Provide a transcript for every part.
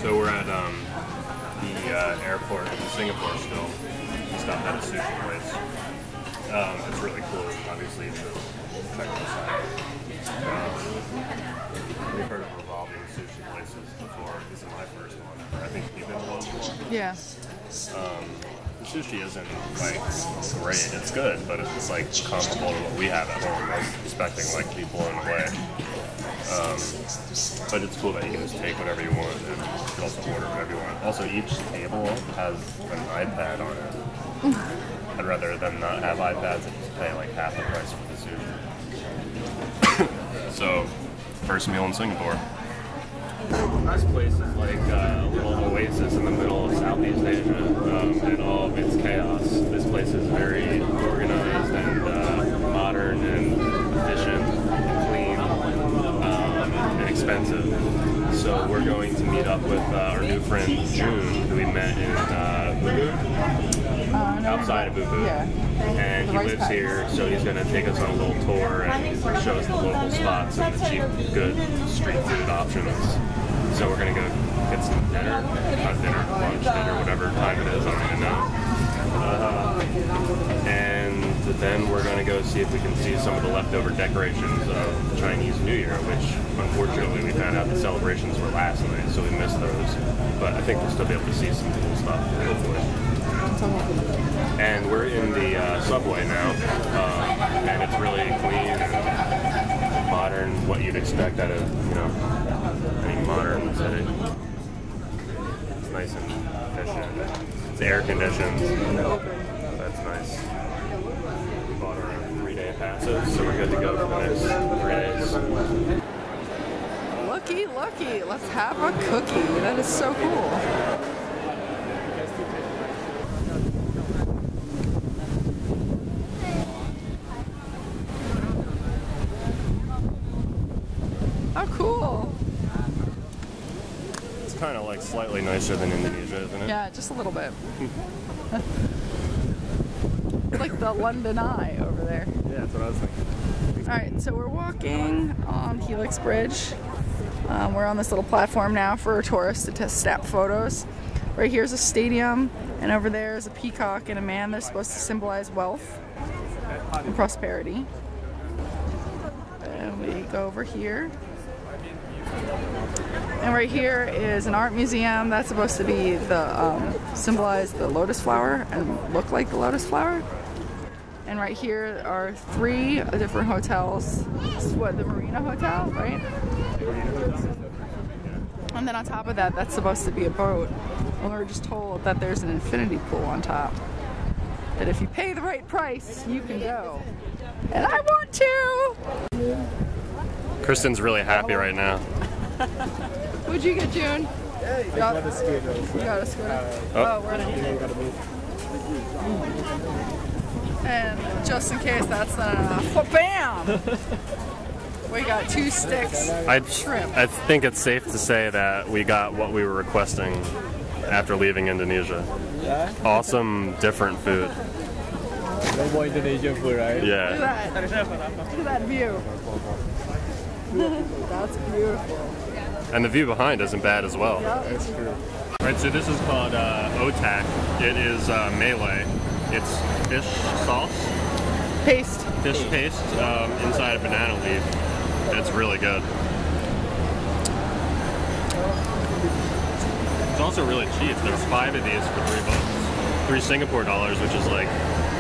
So we're at the airport in Singapore still. We stopped at a sushi place. It's really cool, obviously, to check this out. We've heard of revolving sushi places before. This is my first one. I think you've been to one before. Yeah. The sushi isn't like great. It's good, but it's like comparable to what we have at home. I was expecting like to be blown away. But it's cool that you can just take whatever you want and you can also order whatever you want. Also, each table has an iPad on it. I'd rather them not have iPads and just pay like half the price for the sushi. So, first meal in Singapore. This place is like a little oasis in the middle of Southeast Asia, and all of its chaos. This place is very organized and modern and efficient and clean and expensive. So we're going to meet up with our new friend June, who we met in outside of Ubud. Yeah. And he lives here, so he's going to take us on a little tour and show us the local spots and the cheap, good street food options. So we're going to go get some dinner, not dinner, lunch, dinner, whatever time it is, I don't even know. And then we're going to go see if we can see some of the leftover decorations of Chinese New Year, which unfortunately we found out the celebrations were last night, so we missed those. But I think we'll still be able to see some cool stuff, hopefully. And we're in the subway now, and it's really clean and modern, what you'd expect out of, you know, any modern city. It's nice and efficient. It's air conditioned. That's nice. We bought our 3-day passes, so we're good to go for the next 3 days. Looky, looky. Let's have a cookie. That is so cool. Oh, cool. It's kind of like slightly nicer than Indonesia, isn't it? Yeah, just a little bit. It's like the London Eye over there. Yeah, that's what I was thinking. Alright, so we're walking on Helix Bridge. We're on this little platform now for tourists to snap photos. Right here's a stadium, and over there is a peacock and a man. They're supposed to symbolize wealth and prosperity. And we go over here. And right here is an art museum that's supposed to be the symbolize the lotus flower and look like the lotus flower. And right here are 3 different hotels. This is what, the Marina Hotel, right? And then on top of that, that's supposed to be a boat. And we were just told that there's an infinity pool on top. That if you pay the right price, you can go. And I want to! Kristen's really happy right now. What'd you get, June? I got a scooter. You got a scooter? Oh. We're in. And just in case that's not enough, bam! We got 2 sticks of shrimp. I think it's safe to say that we got what we were requesting after leaving Indonesia. Yeah? Awesome, different food. No more Indonesian food, right? Look Yeah. at that. Look at that view. That's beautiful. And the view behind isn't bad as well. Yeah. That's true. Right, so this is called otak. It is Malay. It's fish sauce, Paste. fish paste inside a banana leaf. It's really good. It's also really cheap. There's 5 of these for $3. 3 Singapore dollars, which is like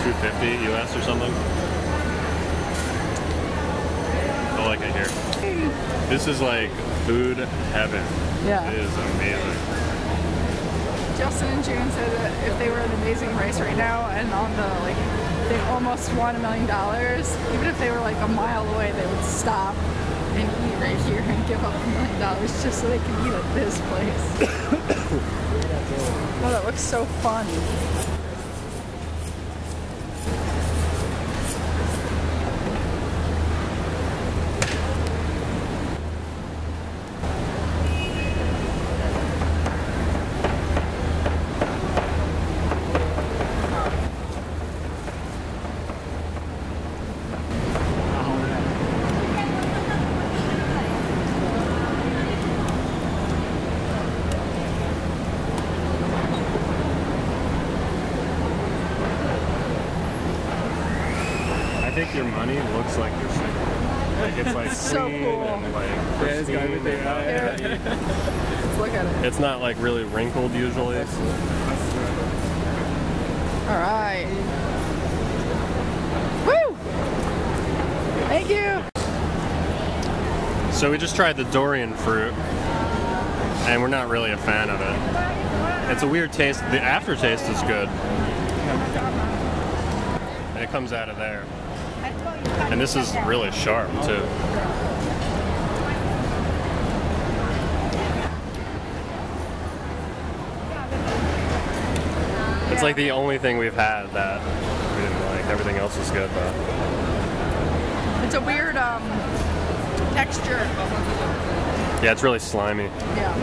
$2.50 US or something. I like it here. This is like food heaven. Yeah. It is amazing. Justin and June said that if they were in the Amazing Race right now and on the, like, they almost won $1 million, even if they were like a mile away, they would stop and eat right here and give up $1 million just so they can eat at this place. Oh, that looks so fun. like your money looks like you're single. Like it's like So clean cool. and like Yeah, it's got pristine everything, right? and- Let's look at it. It's not like really wrinkled usually. All right. Woo! Thank you. So we just tried the durian fruit, and we're not really a fan of it. It's a weird taste. The aftertaste is good. And it comes out of there. And this is really sharp too. It's like the only thing we've had that we didn't like. Everything else is good though. It's a weird texture. Yeah, it's really slimy. Yeah.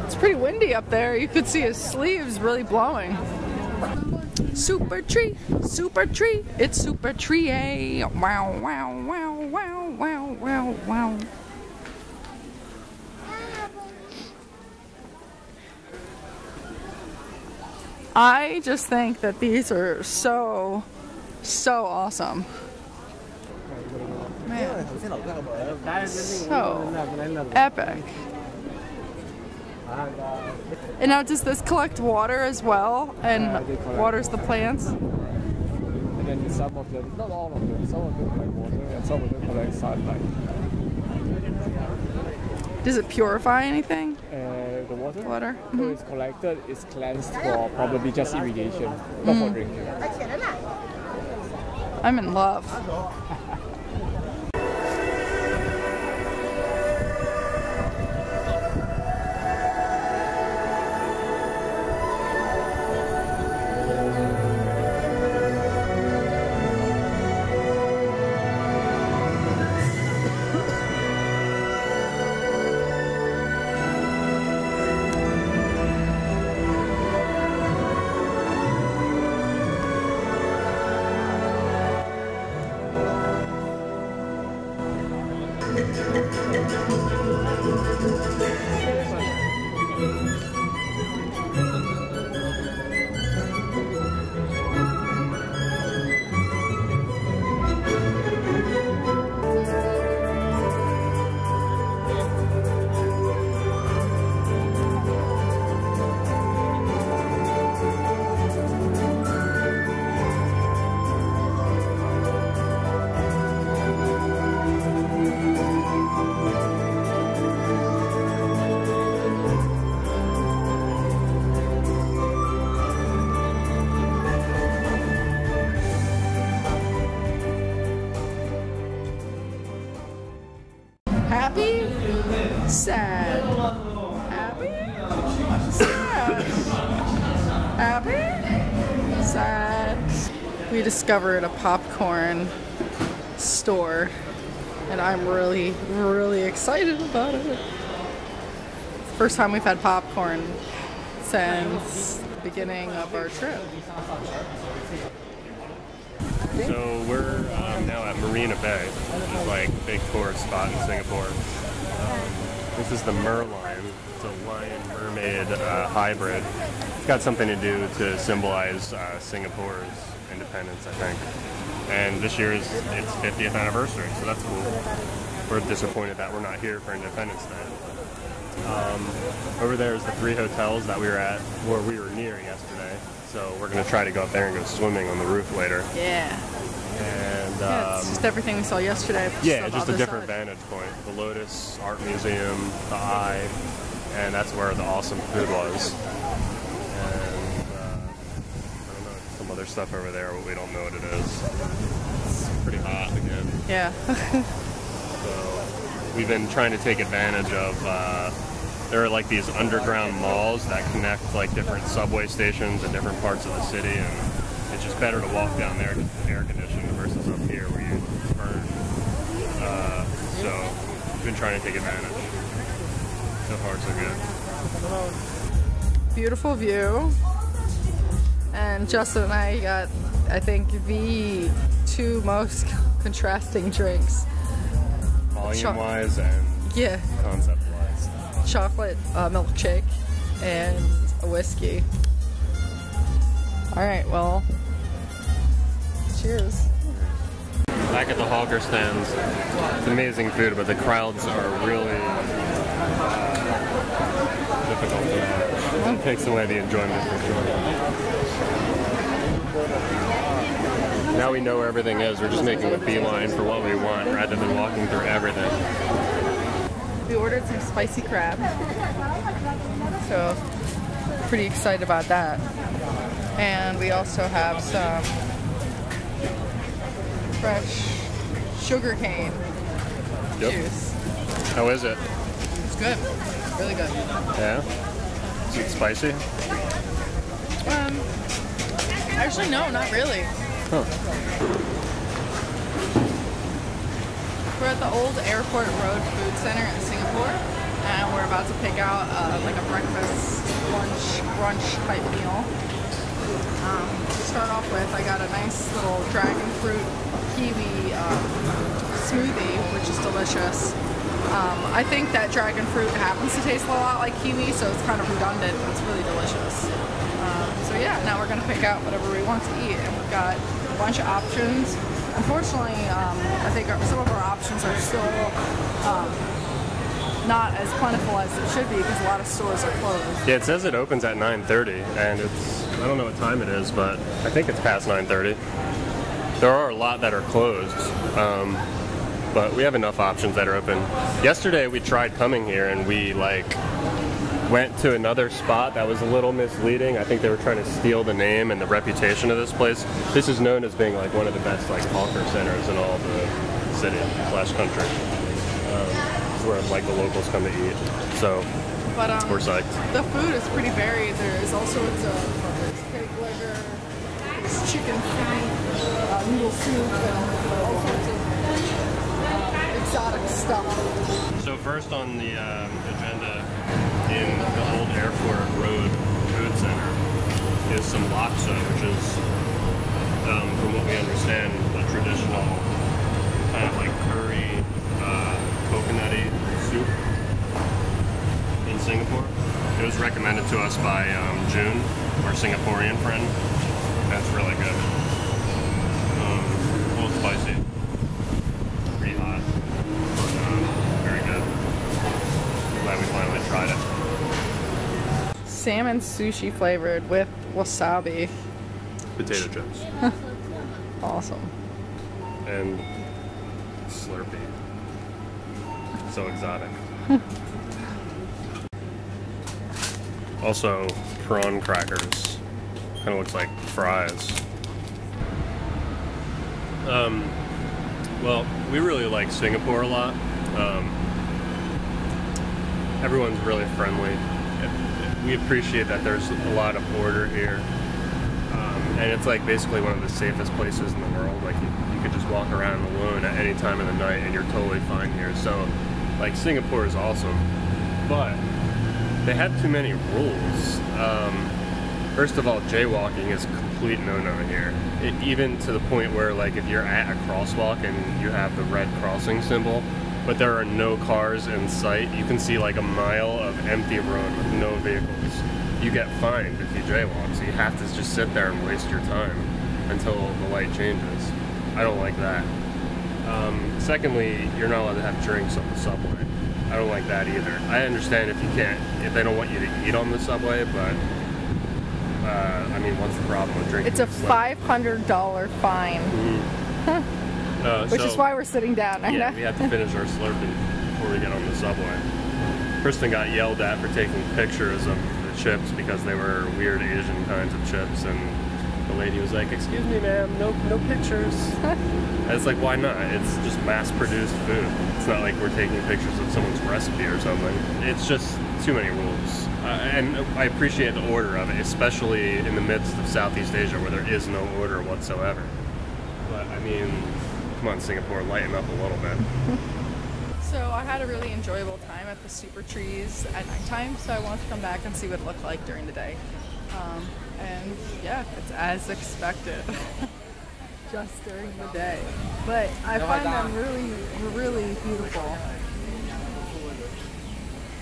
It's pretty windy up there. You could see his sleeves really blowing. Super tree, it's super tree. Wow, wow, wow, wow, wow, wow, wow. I just think that these are so awesome. Man, so epic. And now does this collect water as well and they collect waters the plants? And then some of them, not all of them, some of them collect water and some of them collect sunlight. Does it purify anything? The water? Water? So it's collected, it's cleansed for probably just irrigation, not for drinking. I'm in love. Happy? Sad. Happy? Sad. Happy? Sad. We discovered a popcorn store and I'm really, really excited about it. It's the first time we've had popcorn since the beginning of our trip. So we're now at Marina Bay, which is like a big tourist spot in Singapore. This is the Merlion. It's a lion-mermaid hybrid. It's got something to do to symbolize Singapore's independence, I think. And this year is its 50th anniversary, so that's cool. We're disappointed that we're not here for Independence Day. Over there is the 3 hotels that we were at, where we were near yesterday. So we're going to try to go up there and go swimming on the roof later. Yeah. And Yeah, it's just everything we saw yesterday. yeah, just a different vantage point. The Lotus Art Museum, the Eye, and that's where the awesome food was. And I don't know, some other stuff over there, but we don't know what it is. It's pretty hot again. Yeah. So we've been trying to take advantage of, there are like these underground malls that connect like different subway stations in different parts of the city, and it's just better to walk down there to air conditioned versus up here where you burn. So we've been trying to take advantage. So far so good. Beautiful view. And Justin and I got I think, the two most contrasting drinks. Volume-wise and Yeah, concept-wise. chocolate milkshake and a whiskey. All right, well, cheers. Back at the hawker stands, it's amazing food, but the crowds are really difficult to watch. It takes away the enjoyment for sure. Now we know where everything is, we're just making a beeline for what we want rather than walking through everything. We ordered some spicy crab, so pretty excited about that. And we also have some fresh sugarcane juice. How is it? It's good, really good. Yeah? Is it spicy? Actually, no, not really. Huh. We're at the old Airport Road Food Center in Singapore, and we're about to pick out like a breakfast, lunch, brunch type meal. To start off with, I got a nice little dragon fruit kiwi smoothie, which is delicious. I think that dragon fruit happens to taste a lot like kiwi, so it's kind of redundant, but it's really delicious. So yeah, now we're going to pick out whatever we want to eat, and we've got a bunch of options. Unfortunately, I think some of our options are still not as plentiful as it should be because a lot of stores are closed. Yeah, it says it opens at 9:30, and I don't know what time it is, but I think it's past 9:30. There are a lot that are closed, but we have enough options that are open. Yesterday we tried coming here, and we went to another spot that was a little misleading. I think they were trying to steal the name and the reputation of this place. This is known as being one of the best hawker centers in all the city/country. It's where the locals come to eat. So we're psyched. The food is pretty varied. There's all sorts of there's pig liver, there's chicken feet, noodle soup, and all sorts of exotic stuff. So first on the agenda in the old Airport Road Food Center is some laksa, which is, from what we understand, a traditional kind of curry, coconutty soup in Singapore. It was recommended to us by June, our Singaporean friend. That's really good. A little spicy, pretty hot, but very good. Glad we finally tried it. Salmon sushi flavored with wasabi. Potato chips. Awesome. And Slurpee. So exotic. Also, prawn crackers. Kind of looks like fries. Well, we really like Singapore a lot. Everyone's really friendly. We appreciate that there's a lot of order here. And it's basically one of the safest places in the world. You could just walk around alone at any time of the night and you're totally fine here. So Singapore is awesome, but they have too many rules. First of all, jaywalking is a complete no-no here. Even to the point where if you're at a crosswalk and you have the red crossing symbol, but there are no cars in sight, you can see a mile of empty road with no vehicles. You get fined if you jaywalk, so you have to just sit there and waste your time until the light changes. I don't like that. Secondly, you're not allowed to have drinks on the subway. I don't like that either. I understand if they don't want you to eat on the subway, but I mean, what's the problem with drinking? It's a $500 fine. Mm-hmm. Which is why we're sitting down. We have to finish our Slurpee before we get on the subway. Kristen got yelled at for taking pictures of the chips because they were weird Asian kinds of chips, and the lady was like, "Excuse me, ma'am, no pictures." And it's why not? It's just mass-produced food. It's not like we're taking pictures of someone's recipe or something. It's just too many rules. And I appreciate the order of it, especially in the midst of Southeast Asia where there is no order whatsoever. But I mean, come on, Singapore, lighten up a little bit. So I had a really enjoyable time at the Super Trees at nighttime, so I wanted to come back and see what it looked like during the day. And yeah, it's as expected. just during the day. But I find them really, really beautiful.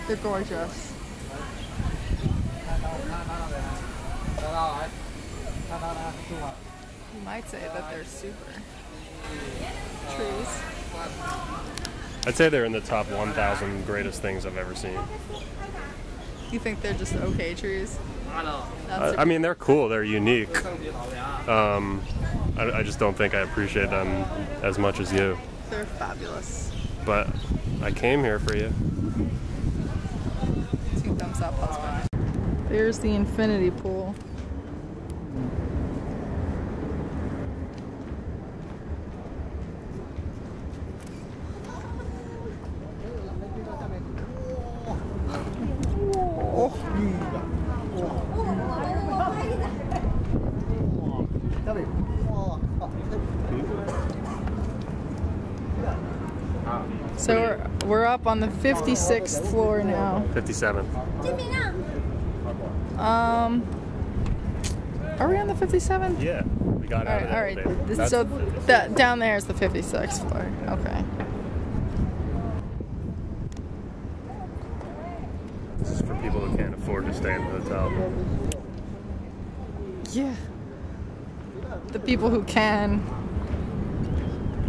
They're gorgeous. You might say that they're super trees. I'd say they're in the top 1,000 greatest things I've ever seen. You think they're just okay trees? I mean, they're cool. They're unique. I just don't think I appreciate them as much as you. They're fabulous. But I came here for you. 2 thumbs up, husband. There's the infinity pool. So we're up on the 56th floor now. 57. Are we on the 57th? Yeah, we got out of there. All right. So that down there is the 56th floor. Okay. This is for people who can't afford to stay in the hotel. Yeah. The people who can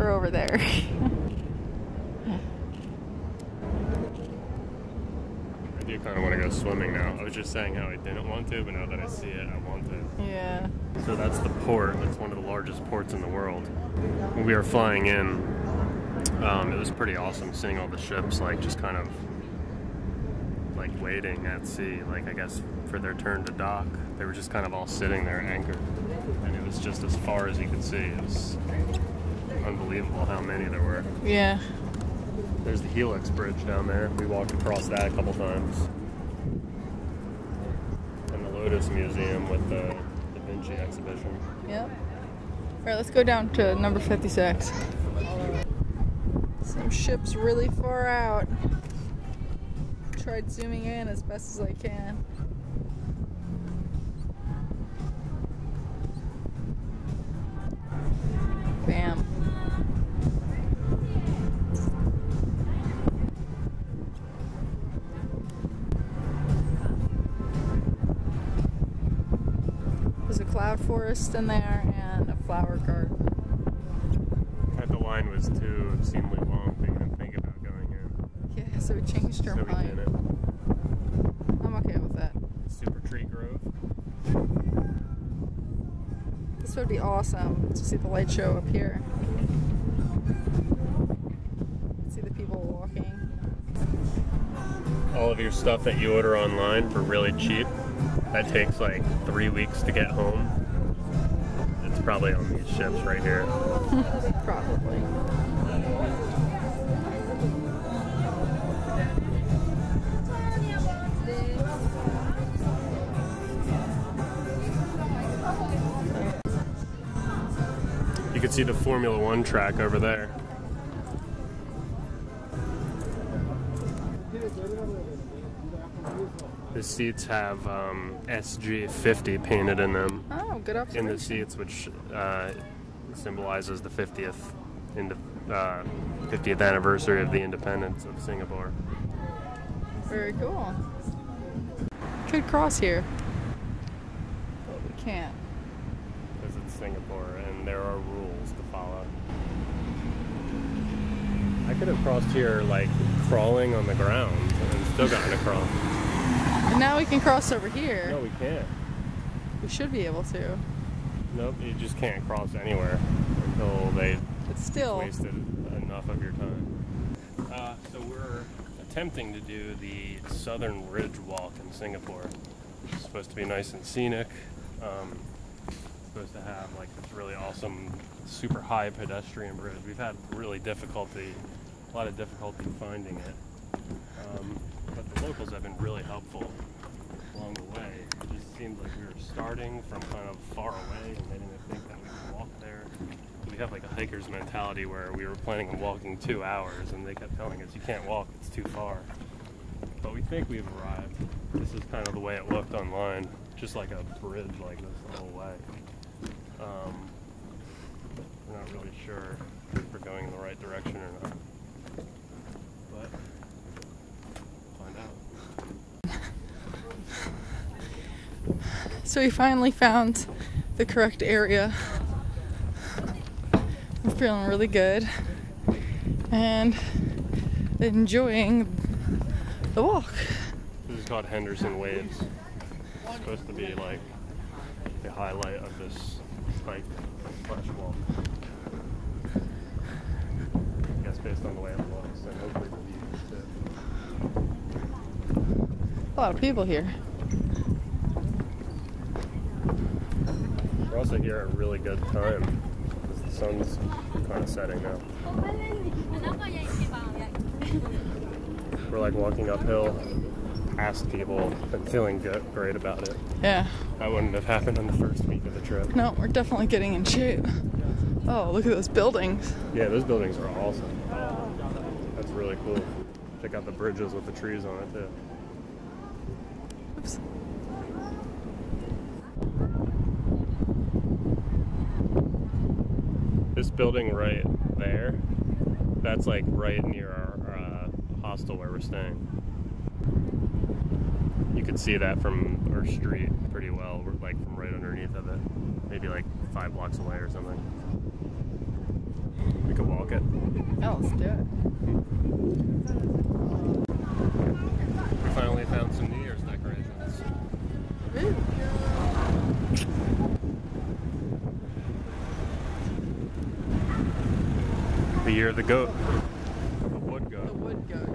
are over there. I do kind of want to go swimming now. I was just saying how I didn't want to, but now that I see it, I want to. Yeah. So that's the port. That's one of the largest ports in the world. When we were flying in, it was pretty awesome seeing all the ships like just kind of like waiting at sea, like I guess for their turn to dock. They were just kind of all sitting there anchored, and it was just as far as you could see. It was unbelievable how many there were. Yeah. There's the Helix Bridge down there. We walked across that a couple times. And the Lotus Museum with the Da Vinci exhibition. Yep. All right, let's go down to number 56. Some ships really far out. Tried zooming in as best as I can. Bam. There's a cloud forest in there and a flower garden. The line was too obscenely long to even think about going in. Yeah, so we changed our So we mind. did it. I'm okay with that. Super Tree Grove. This would be awesome to see the light show up here. See the people walking. All of your stuff that you order online for really cheap, that takes like 3 weeks to get home. It's probably on these ships right here. Probably. You can see the Formula One track over there. The seats have SG50 painted in them. Oh, good In observation. the seats, which symbolizes the 50th 50th anniversary of the independence of Singapore. Very cool. Could cross here, but we can't. Because it's Singapore and there are rules to follow. I could have crossed here like crawling on the ground and still gotten across. And now we can cross over here. No, we can't. We should be able to. Nope, you just can't cross anywhere until they But still, wasted enough of your time. So we're attempting to do the Southern Ridge Walk in Singapore. It's supposed to be nice and scenic. Supposed to have like this really awesome, super high pedestrian bridge. We've had a lot of difficulty finding it. But the locals have been really helpful along the way. It just seemed like we were starting from kind of far away and they didn't think that we could walk there. We have like a hiker's mentality where we were planning on walking 2 hours and they kept telling us you can't walk, it's too far. But we think we've arrived. This is kind of the way it looked online, just like a bridge like this the whole way. We're not really sure if we're going in the right direction or not. But find out. So we finally found the correct area. I'm feeling really good and enjoying the walk. This is called Henderson Waves. It's supposed to be like the highlight of this hike / walk. I guess based on the way it looks and hopefully the views too. A lot of people here. We're also here at a really good time because the sun's kind of setting now. We're like walking uphill, past people, and feeling great about it. Yeah. That wouldn't have happened on the first week of the trip. No, we're definitely getting in shape. Oh, look at those buildings. Yeah, those buildings are awesome. That's really cool. Check out the bridges with the trees on it too. Oops. This building right there, that's like right near our hostel where we're staying. You can see that from our street pretty well. We're like from right underneath of it. Maybe like 5 blocks away or something. We could walk it. Oh, let's do it. We finally found some New Year's decorations. Ooh. The year of the goat. The wood The goat. wood goat.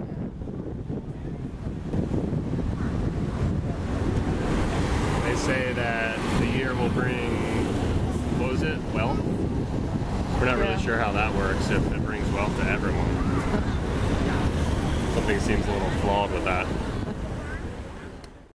They say that the year will bring, what was it, wealth? We're not really sure how that works, if it brings wealth to everyone. Something seems a little flawed with that.